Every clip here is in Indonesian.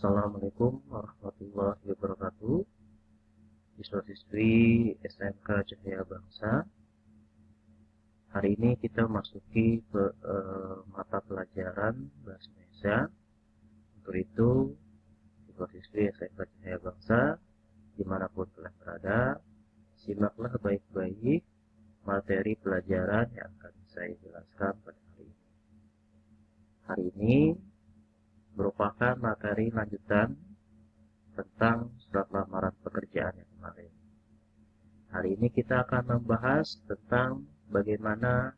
Assalamualaikum warahmatullahi wabarakatuh. Siswa-siswi SMK Cahaya Bangsa. Hari ini kita masuki ke mata pelajaran Bahasa Indonesia. Untuk itu, siswa-siswi SMK Cahaya Bangsa, dimanapun kalian berada, simaklah baik-baik materi pelajaran yang akan saya jelaskan pada hari ini. Hari ini merupakan materi lanjutan tentang surat lamaran pekerjaan yang kemarin. Hari ini kita akan membahas tentang bagaimana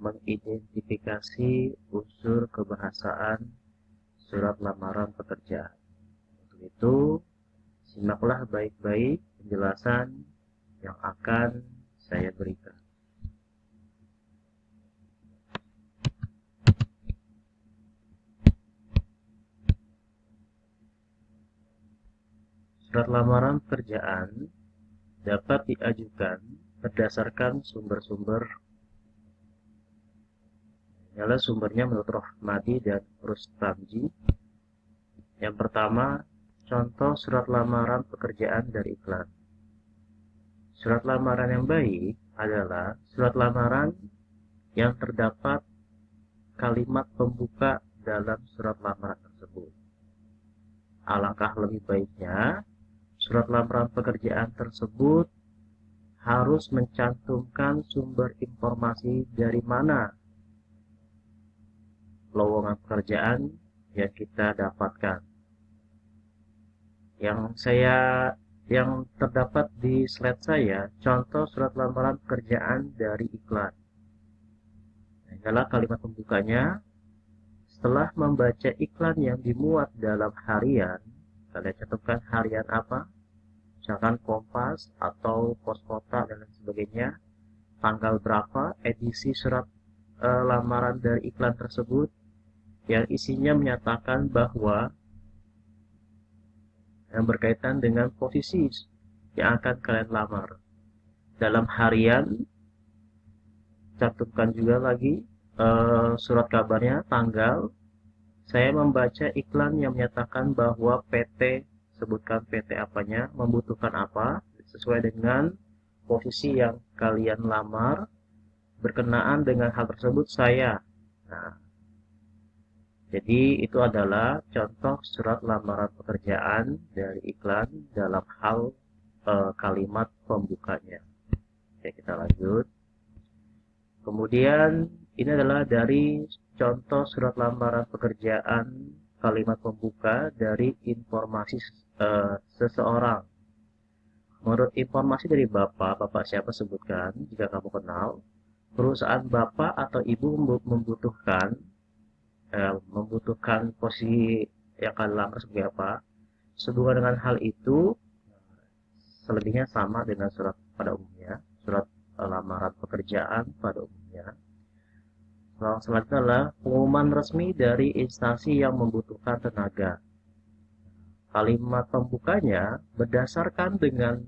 mengidentifikasi unsur kebahasaan surat lamaran pekerjaan. Untuk itu, simaklah baik-baik penjelasan yang akan saya berikan. Surat lamaran pekerjaan dapat diajukan berdasarkan sumber-sumber. Adalah sumbernya menurut Rohmadi dan Rustamji. Yang pertama, contoh surat lamaran pekerjaan dari iklan. Surat lamaran yang baik adalah surat lamaran yang terdapat kalimat pembuka dalam surat lamaran tersebut. Alangkah lebih baiknya surat lamaran pekerjaan tersebut harus mencantumkan sumber informasi dari mana lowongan pekerjaan yang kita dapatkan. Yang terdapat di slide saya, contoh surat lamaran pekerjaan dari iklan. Adalah kalimat pembukanya. Setelah membaca iklan yang dimuat dalam harian, kalian cantumkan harian apa? Misalkan Kompas atau Pos Kota dan lain sebagainya, tanggal berapa, edisi surat lamaran dari iklan tersebut, yang isinya menyatakan bahwa yang berkaitan dengan posisi yang akan kalian lamar. Dalam harian, cantumkan juga lagi surat kabarnya, tanggal. Saya membaca iklan yang menyatakan bahwa PT, sebutkan PT apanya, membutuhkan apa, sesuai dengan posisi yang kalian lamar, berkenaan dengan hal tersebut saya. Nah, jadi itu adalah contoh surat lamaran pekerjaan dari iklan dalam hal kalimat pembukanya. Oke, kita lanjut. Kemudian ini adalah dari contoh surat lamaran pekerjaan kalimat pembuka dari informasi seseorang. Menurut informasi dari Bapak siapa sebutkan jika kamu kenal. Perusahaan Bapak atau Ibu membutuhkan posisi yang kalian lamar sebagai apa. Sehubungan dengan hal itu, selebihnya sama dengan surat pada umumnya, surat lamaran pekerjaan pada umumnya. Selanjutnya adalah pengumuman resmi dari instansi yang membutuhkan tenaga. Kalimat pembukanya berdasarkan dengan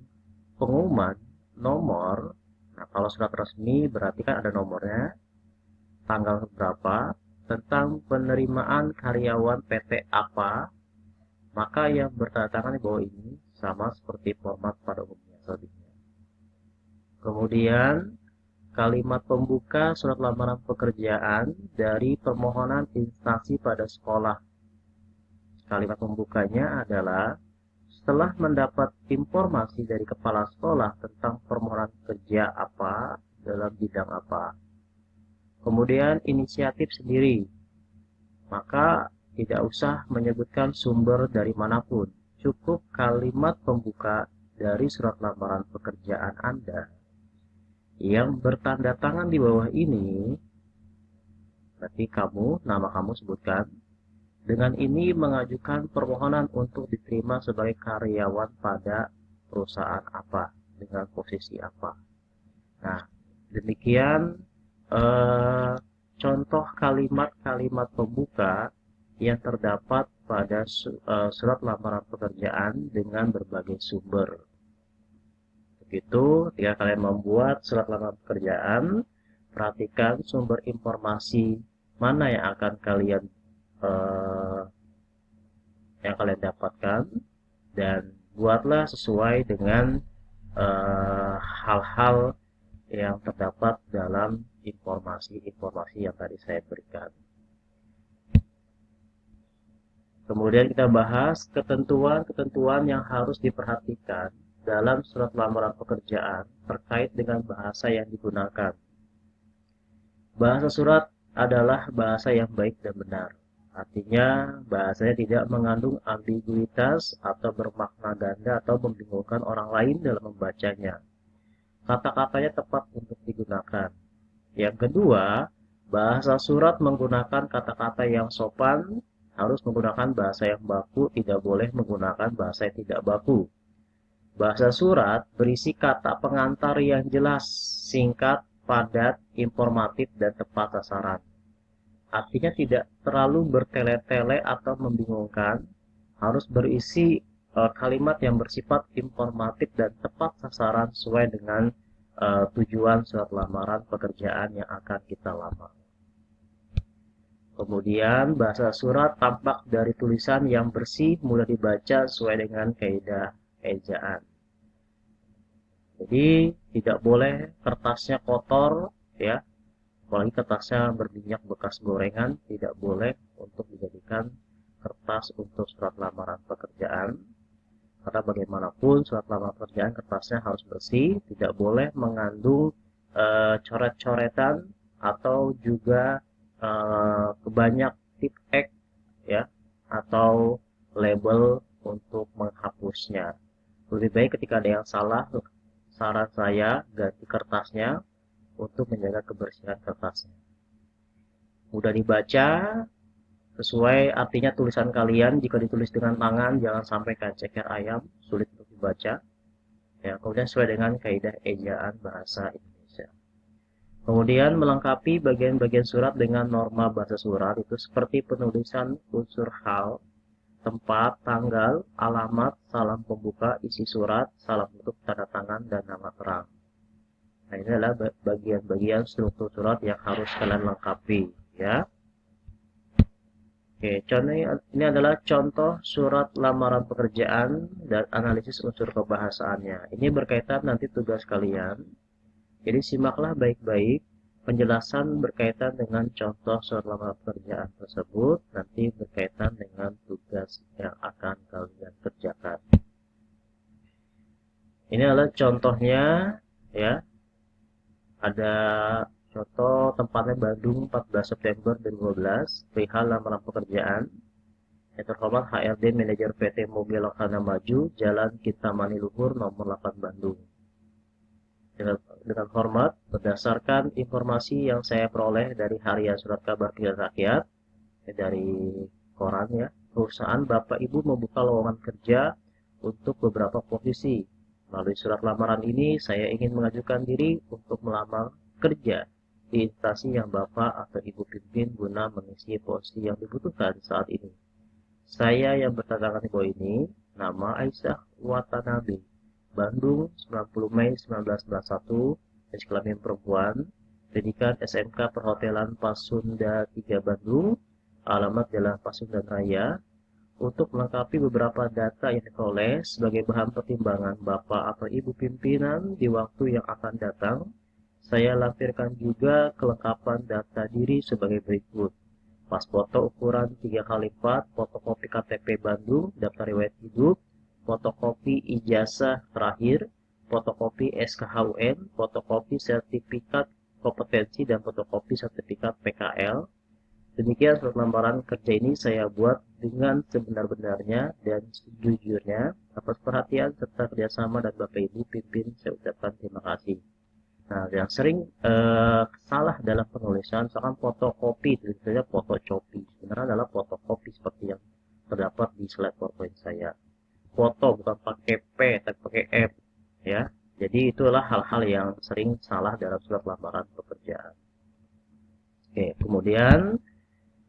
pengumuman nomor. Nah, kalau surat resmi berarti kan ada nomornya, tanggal berapa, tentang penerimaan karyawan PT apa, maka yang bertanda tangan di bawah ini sama seperti format pada umumnya selebihnya. Kemudian kalimat pembuka surat lamaran pekerjaan dari permohonan instansi pada sekolah. Kalimat pembukanya adalah setelah mendapat informasi dari kepala sekolah tentang permohonan kerja apa dalam bidang apa. Kemudian inisiatif sendiri. Maka tidak usah menyebutkan sumber dari manapun. Cukup kalimat pembuka dari surat lamaran pekerjaan Anda yang bertanda tangan di bawah ini, berarti nama kamu sebutkan. Dengan ini mengajukan permohonan untuk diterima sebagai karyawan pada perusahaan apa, dengan posisi apa. Nah, demikian contoh kalimat-kalimat pembuka yang terdapat pada surat lamaran pekerjaan dengan berbagai sumber. Begitu, jika kalian membuat surat lamaran pekerjaan, perhatikan sumber informasi mana yang akan kalian yang kalian dapatkan dan buatlah sesuai dengan hal-hal yang terdapat dalam informasi-informasi yang tadi saya berikan. Kemudian kita bahas ketentuan-ketentuan yang harus diperhatikan dalam surat lamaran pekerjaan terkait dengan bahasa yang digunakan. Bahasa surat adalah bahasa yang baik dan benar. Artinya, bahasanya tidak mengandung ambiguitas atau bermakna ganda atau membingungkan orang lain dalam membacanya. Kata-katanya tepat untuk digunakan. Yang kedua, bahasa surat menggunakan kata-kata yang sopan, harus menggunakan bahasa yang baku, tidak boleh menggunakan bahasa yang tidak baku. Bahasa surat berisi kata pengantar yang jelas, singkat, padat, informatif, dan tepat sasaran. Artinya tidak terlalu bertele-tele atau membingungkan, harus berisi kalimat yang bersifat informatif dan tepat sasaran sesuai dengan tujuan surat lamaran pekerjaan yang akan kita lamar. Kemudian bahasa surat tampak dari tulisan yang bersih, mudah dibaca sesuai dengan kaidah ejaan. Jadi tidak boleh kertasnya kotor, ya, apalagi kertasnya berminyak bekas gorengan, tidak boleh untuk dijadikan kertas untuk surat lamaran pekerjaan. Karena bagaimanapun surat lamaran pekerjaan kertasnya harus bersih, tidak boleh mengandung coret-coretan atau juga kebanyak tip X, ya, atau label untuk menghapusnya. Lebih baik ketika ada yang salah, saran saya ganti kertasnya untuk menjaga kebersihan kertasnya. Mudah dibaca, sesuai artinya tulisan kalian. Jika ditulis dengan tangan, jangan sampai kayak ceker ayam, sulit untuk dibaca. Ya, kemudian sesuai dengan kaidah ejaan bahasa Indonesia. Kemudian melengkapi bagian-bagian surat dengan norma bahasa surat itu seperti penulisan unsur hal, tempat, tanggal, alamat, salam pembuka, isi surat, salam tutup, tanda tangan, dan nama terang. Nah, ini adalah bagian-bagian struktur surat yang harus kalian lengkapi, ya. Oke, contoh ini adalah contoh surat lamaran pekerjaan dan analisis unsur kebahasaannya. Ini berkaitan nanti tugas kalian. Jadi simaklah baik-baik penjelasan berkaitan dengan contoh surat lamaran pekerjaan tersebut, nanti berkaitan dengan tugas yang akan kalian kerjakan. Ini adalah contohnya, ya. Ada contoh tempatnya Bandung 14 September 2012, perihal lamaran pekerjaan. Yang terhormat HRD Manajer PT Mobil Laksana Maju, Jalan Kintamani Luhur nomor 8 Bandung. Dengan hormat, berdasarkan informasi yang saya peroleh dari Harian Surat Kabar Pilihan Rakyat, dari koran, ya, perusahaan Bapak Ibu membuka lowongan kerja untuk beberapa posisi. Melalui surat lamaran ini, saya ingin mengajukan diri untuk melamar kerja di instansi yang Bapak atau Ibu pimpin guna mengisi posisi yang dibutuhkan saat ini. Saya yang bertanggal di bawah ini, nama Aisyah Watanabe, Bandung, 90 Mei 1991, jenis kelamin perempuan, pendidikan SMK Perhotelan Pasunda 3 Bandung, alamat Jalan Pasundan Raya. Untuk melengkapi beberapa data yang diperoleh sebagai bahan pertimbangan Bapak atau Ibu pimpinan di waktu yang akan datang, saya lampirkan juga kelengkapan data diri sebagai berikut. Pas foto ukuran 3x4, fotokopi KTP Bandung, daftar riwayat hidup, fotokopi ijazah terakhir, fotokopi SKHUN, fotokopi sertifikat kompetensi, dan fotokopi sertifikat PKL. Demikian surat lamaran kerja ini saya buat dengan sebenar-benarnya dan sejujurnya. Atas perhatian serta kerjasama dan Bapak Ibu pimpin, saya ucapkan terima kasih. Nah, yang sering salah dalam penulisan, misalkan fotokopi, tulisannya fotocopi. Sebenarnya adalah fotokopi seperti yang terdapat di slide PowerPoint saya. Foto bukan pakai P, tapi pakai F, ya. Jadi itulah hal-hal yang sering salah dalam surat lamaran pekerjaan. Oke, kemudian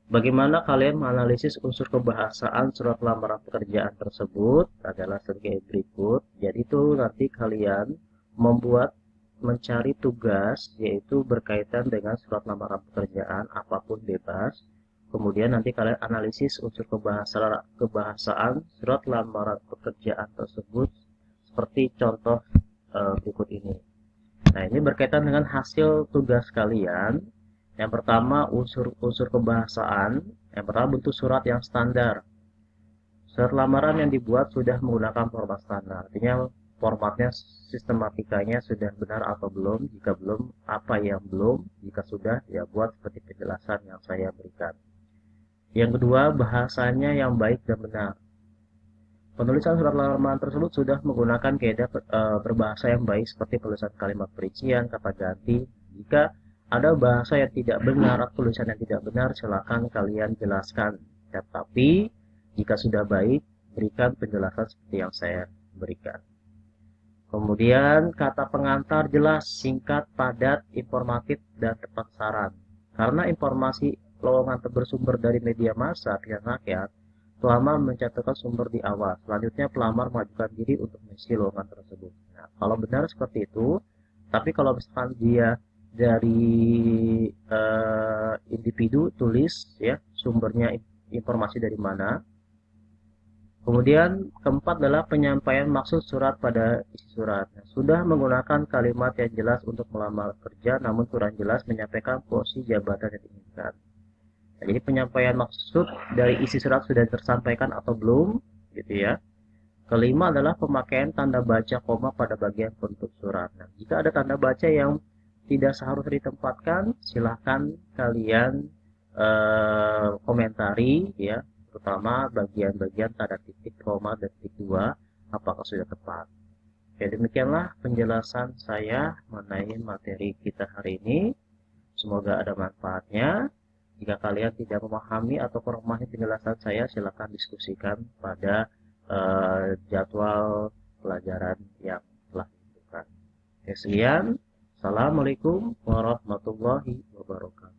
bagaimana kalian menganalisis unsur kebahasaan surat lamaran pekerjaan tersebut adalah sebagai berikut. Jadi itu nanti kalian mencari tugas, yaitu berkaitan dengan surat lamaran pekerjaan apapun bebas, Kemudian nanti kalian analisis unsur kebahasaan surat lamaran pekerjaan tersebut seperti contoh berikut ini. Nah, ini berkaitan dengan hasil tugas kalian. Yang pertama, unsur-unsur kebahasaan. Yang pertama, bentuk surat yang standar. Surat lamaran yang dibuat sudah menggunakan format standar. Artinya formatnya, sistematikanya sudah benar atau belum. Jika belum, apa yang belum. Jika sudah, ya buat seperti penjelasan yang saya berikan. Yang kedua, bahasanya yang baik dan benar. Penulisan surat lamaran tersebut sudah menggunakan kaidah berbahasa yang baik seperti penulisan kalimat perincian, kata ganti. Jika ada bahasa yang tidak benar atau tulisan yang tidak benar, silakan kalian jelaskan. Tetapi jika sudah baik, berikan penjelasan seperti yang saya berikan. Kemudian kata pengantar jelas, singkat, padat, informatif, dan tepat saran. Karena informasi lowongan bersumber dari media massa pihak rakyat, pelamar mencatatkan sumber di awal. Selanjutnya pelamar mengajukan diri untuk mengisi lowongan tersebut. Nah, kalau benar seperti itu, tapi kalau misalkan dia dari individu tulis ya sumbernya informasi dari mana. Kemudian keempat adalah penyampaian maksud surat pada isi surat. Nah, sudah menggunakan kalimat yang jelas untuk melamar kerja, namun kurang jelas menyampaikan posisi jabatan yang diinginkan. Nah, jadi penyampaian maksud dari isi surat sudah tersampaikan atau belum, gitu ya. Kelima adalah pemakaian tanda baca koma pada bagian penutup surat. Nah, jika ada tanda baca yang tidak seharusnya ditempatkan, silahkan kalian komentari ya, terutama bagian-bagian tanda titik, koma, dan titik dua, apakah sudah tepat. Oke, demikianlah penjelasan saya mengenai materi kita hari ini. Semoga ada manfaatnya. Jika kalian tidak memahami atau kurang memahami penjelasan saya, silakan diskusikan pada jadwal pelajaran yang telah ditentukan. Oke, sekian. Assalamualaikum warahmatullahi wabarakatuh.